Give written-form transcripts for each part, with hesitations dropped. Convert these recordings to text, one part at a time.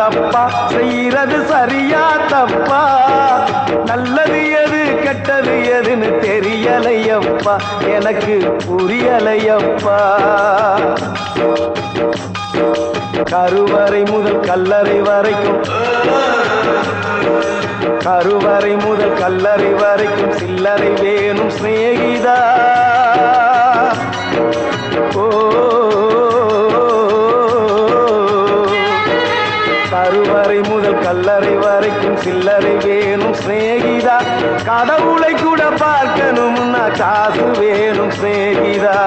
தப்பா செய்யறது சரியா தப்பா நல்லது எது கெட்டது எதுன்னு தெரியலையப்பா எனக்கு புரியலையப்பா கருவறை முதல் கல்லறை வரைக்கும் கருவறை முதல் கல்லறை வரைக்கும் சில்லறை வேணும் சிநேகிதா ஓ கருவறை முதல் கல்லறை வரைக்கும் சில்லறை வேணும் சிநேகிதா கடவுளை கூட பார்க்கணும்னா காசு வேணும் சிநேகிதா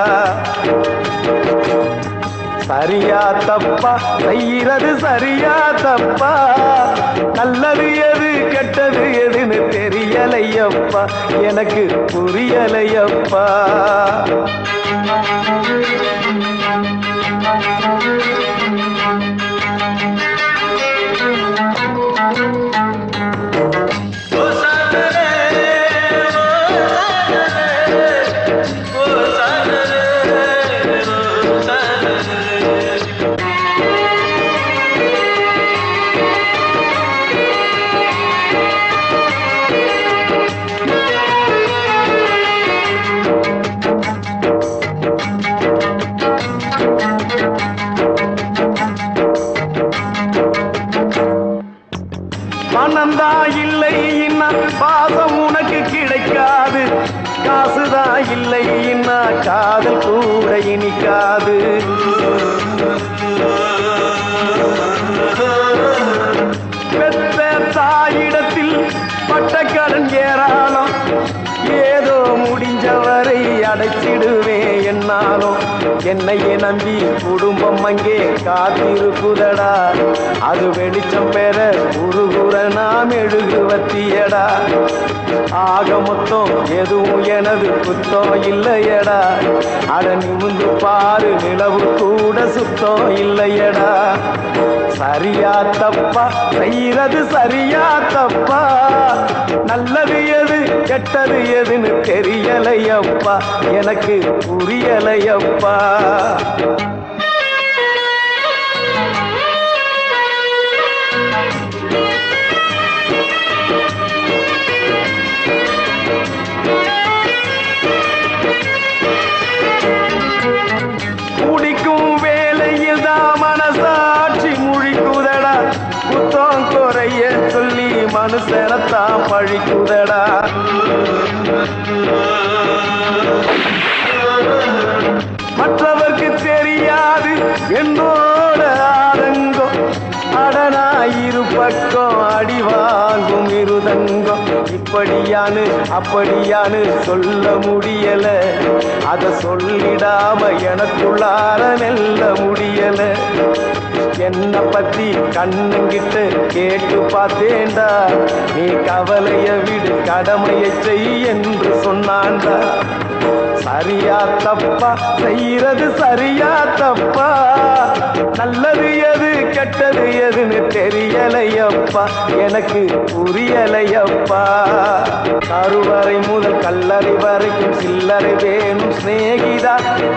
சரியா தப்பா செய்யறது சரியா தப்பா நல்லது எது கெட்டது எதுன்னு தெரியலையப்பா எனக்கு புரியலையப்பா பணந்தா இல்லை இன்னா பாசம் உனக்கு கிடைக்காது காசுதா இல்லை இன்னா காதல் கூட இனிக்காது பெத்த தாயிடத்தில் பட்டக்கடன் ஏறாலும் ஏதோ முடிஞ்சவரை அடைச்சிடுவேன் என்னாலும் என்னையே நம்பி குடும்பம் அங்கே காத்திருக்குதடா அது வெளிச்சம் பெற உருகுற நாம் எழுகுவத்தியடா ஆக மொத்தம் எதுவும் எனது குத்தம் இல்லையடா அட நிமிந்து பாரு நிலவு கூட சுத்தம் இல்லையடா சரியா தப்பா செய்யறது சரியா தப்பா நல்லது எது கெட்டது எதுன்னு தெரியலையப்பா எனக்கு புரியலையப்பா குடிக்கும் வேலையில் தான் மனசாட்சி முழிக்குதடா குத்தம் குறைய சொல்லி மனுஷனத்தான் பழிக்குதடா மற்றவர்க்கு தெரியாது என்னோட ஆதங்கம் அடனா இரு பக்கம் அடி வாங்கும் இருதங்கம் இப்படியானு அப்படியானு சொல்ல முடியல அத சொல்லிடாம எனக்குள்ளார நெல்ல முடியல என்ன பத்தி கண்ணுங்கிட்ட கேட்டு பார்த்தேன்டா நீ கவலைய விடு கடமையை செய் என்று சொன்னான்டா சரியா தப்பா செய்யறது சரியா தப்பா நல்லது எது கெட்டது எதுன்னு தெரியலையப்பா எனக்கு புரியலையப்பா கருவறை முதல் கல்லறை வரைக்கும் சில்லறை வேணும் சிநேகிதா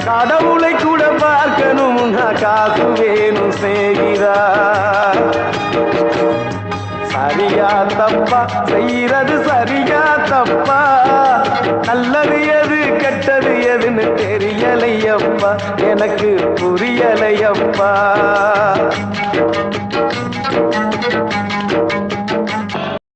கடவுளை கூட பார்க்கணும்னா காசு வேணும் சிநேகிதா சரியா தப்பா செய்யறது சரியா தப்பா நல்லது எது கெட்டது எதுன்னு தெரியலையப்பா எனக்கு புரியலையப்பா